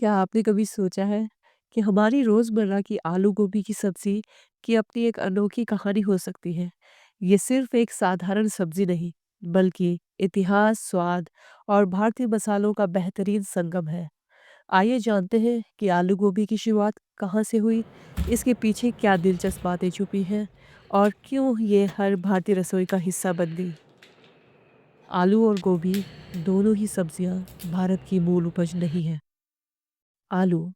क्या आपने कभी सोचा है कि हमारी रोज़मर्रा की आलू गोभी की सब्ज़ी की अपनी एक अनोखी कहानी हो सकती है? ये सिर्फ़ एक साधारण सब्ज़ी नहीं, बल्कि इतिहास, स्वाद और भारतीय मसालों का बेहतरीन संगम है। आइए जानते हैं कि आलू गोभी की शुरुआत कहाँ से हुई, इसके पीछे क्या दिलचस्प बातें छुपी हैं और क्यों ये हर भारतीय रसोई का हिस्सा बन गई। आलू और गोभी दोनों ही सब्जियां भारत की मूल उपज नहीं है। आलू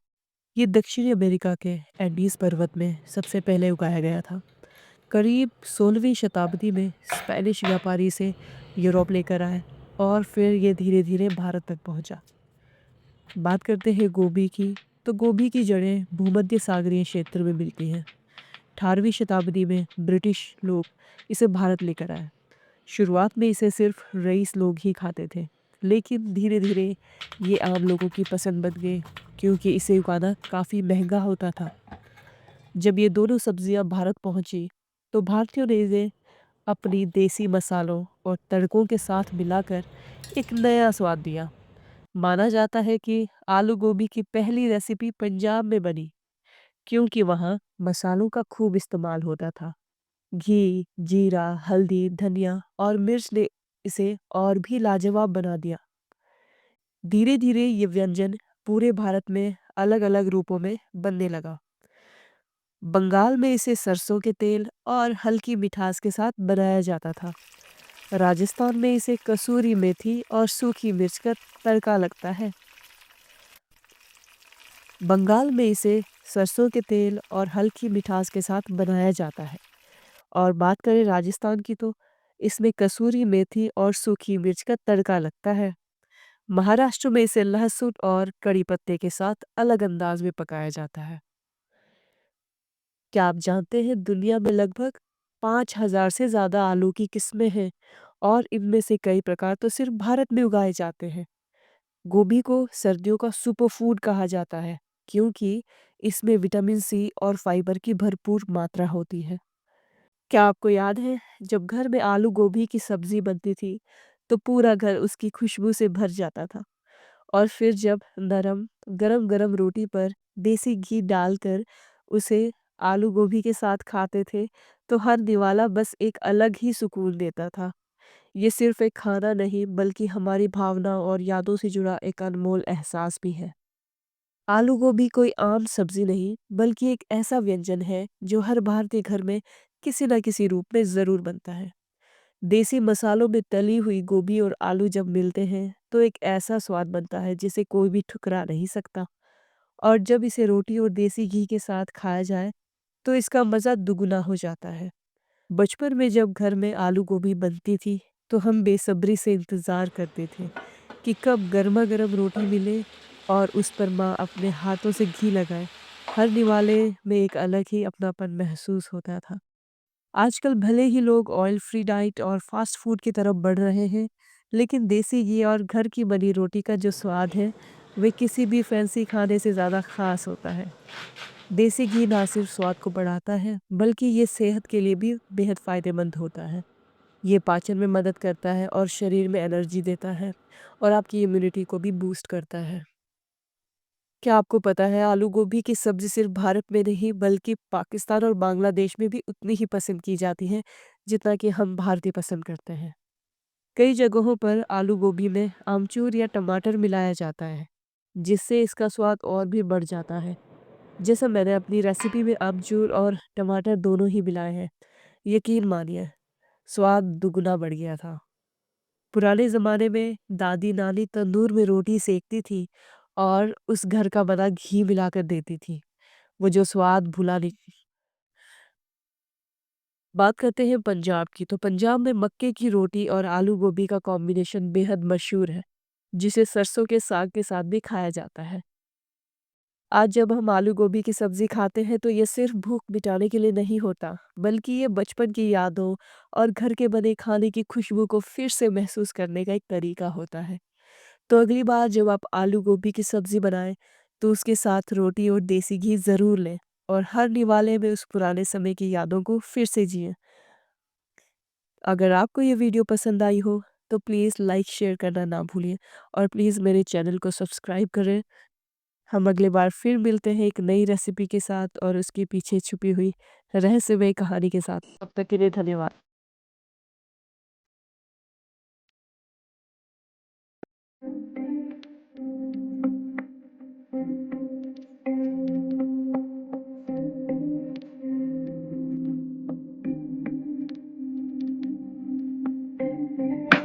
ये दक्षिणी अमेरिका के एंडीज पर्वत में सबसे पहले उगाया गया था। करीब 16वीं शताब्दी में स्पेनिश व्यापारी इसे यूरोप लेकर आए और फिर ये धीरे धीरे भारत तक पहुंचा। बात करते हैं गोभी की, तो गोभी की जड़ें भूमध्य सागरीय क्षेत्र में मिलती हैं। 18वीं शताब्दी में ब्रिटिश लोग इसे भारत लेकर आए। शुरुआत में इसे सिर्फ रईस लोग ही खाते थे, लेकिन धीरे धीरे ये आम लोगों की पसंद बन गई क्योंकि इसे उगाना काफ़ी महंगा होता था। जब ये दोनों सब्जियां भारत पहुंची, तो भारतीयों ने इसे अपनी देसी मसालों और तड़कों के साथ मिलाकर एक नया स्वाद दिया। माना जाता है कि आलू गोभी की पहली रेसिपी पंजाब में बनी, क्योंकि वहाँ मसालों का खूब इस्तेमाल होता था। घी, जीरा, हल्दी, धनिया और मिर्च ने इसे और भी लाजवाब बना दिया। धीरे धीरे ये व्यंजन पूरे भारत में अलग अलग रूपों में बनने लगा। बंगाल में इसे सरसों के तेल और हल्की मिठास के साथ बनाया जाता था। राजस्थान में इसे कसूरी मेथी और सूखी मिर्च का तड़का लगता है। बंगाल में इसे सरसों के तेल और हल्की मिठास के साथ बनाया जाता है। और बात करें राजस्थान की, तो इसमें कसूरी मेथी और सूखी मिर्च का तड़का लगता है। महाराष्ट्र में इसे लहसुन और कड़ी पत्ते के साथ अलग अंदाज में पकाया जाता है। क्या आप जानते हैं दुनिया में लगभग 5,000 से ज़्यादा आलू की किस्में हैं और इनमें से कई प्रकार तो सिर्फ भारत में उगाए जाते हैं। गोभी को सर्दियों का सुपर फूड कहा जाता है, क्योंकि इसमें विटामिन सी और फाइबर की भरपूर मात्रा होती है। क्या आपको याद है जब घर में आलू गोभी की सब्जी बनती थी, तो पूरा घर उसकी खुशबू से भर जाता था। और फिर जब नरम गरम गरम रोटी पर देसी घी डालकर उसे आलू गोभी के साथ खाते थे, तो हर निवाला बस एक अलग ही सुकून देता था। ये सिर्फ एक खाना नहीं, बल्कि हमारी भावना और यादों से जुड़ा एक अनमोल एहसास भी है। आलू गोभी कोई आम सब्जी नहीं, बल्कि एक ऐसा व्यंजन है जो हर भारतीय घर में किसी न किसी रूप में ज़रूर बनता है। देसी मसालों में तली हुई गोभी और आलू जब मिलते हैं, तो एक ऐसा स्वाद बनता है जिसे कोई भी ठुकरा नहीं सकता। और जब इसे रोटी और देसी घी के साथ खाया जाए, तो इसका मज़ा दुगुना हो जाता है। बचपन में जब घर में आलू गोभी बनती थी, तो हम बेसब्री से इंतज़ार करते थे कि कब गर्मा-गर्म रोटी मिले और उस पर माँ अपने हाथों से घी लगाए। हर निवाले में एक अलग ही अपनापन महसूस होता था। आजकल भले ही लोग ऑयल फ्री डाइट और फास्ट फूड की तरफ बढ़ रहे हैं, लेकिन देसी घी और घर की बनी रोटी का जो स्वाद है, वे किसी भी फैंसी खाने से ज़्यादा ख़ास होता है। देसी घी ना सिर्फ स्वाद को बढ़ाता है, बल्कि ये सेहत के लिए भी बेहद फ़ायदेमंद होता है। ये पाचन में मदद करता है और शरीर में एनर्जी देता है और आपकी इम्यूनिटी को भी बूस्ट करता है। क्या आपको पता है आलू गोभी की सब्ज़ी सिर्फ भारत में नहीं, बल्कि पाकिस्तान और बांग्लादेश में भी उतनी ही पसंद की जाती है, जितना कि हम भारतीय पसंद करते हैं। कई जगहों पर आलू गोभी में आमचूर या टमाटर मिलाया जाता है, जिससे इसका स्वाद और भी बढ़ जाता है। जैसा मैंने अपनी रेसिपी में आमचूर और टमाटर दोनों ही मिलाए हैं, यकीन मानिए स्वाद दुगुना बढ़ गया था। पुराने ज़माने में दादी-नानी तंदूर में रोटी सेकती थी और उस घर का बना घी मिलाकर देती थी। वो जो स्वाद भुला नहीं। बात करते हैं पंजाब की, तो पंजाब में मक्के की रोटी और आलू गोभी का कॉम्बिनेशन बेहद मशहूर है, जिसे सरसों के साग के साथ भी खाया जाता है। आज जब हम आलू गोभी की सब्ज़ी खाते हैं, तो ये सिर्फ भूख मिटाने के लिए नहीं होता, बल्कि ये बचपन की यादों और घर के बने खाने की खुशबू को फिर से महसूस करने का एक तरीका होता है। तो अगली बार जब आप आलू गोभी की सब्ज़ी बनाएं, तो उसके साथ रोटी और देसी घी ज़रूर लें और हर निवाले में उस पुराने समय की यादों को फिर से जिएं। अगर आपको ये वीडियो पसंद आई हो, तो प्लीज़ लाइक शेयर करना ना भूलिए और प्लीज़ मेरे चैनल को सब्सक्राइब करें हम अगली बार फिर मिलते हैं एक नई रेसिपी के साथ और उसके पीछे छुपी हुई रहस्यमय कहानी के साथ। तब तक के लिए धन्यवाद।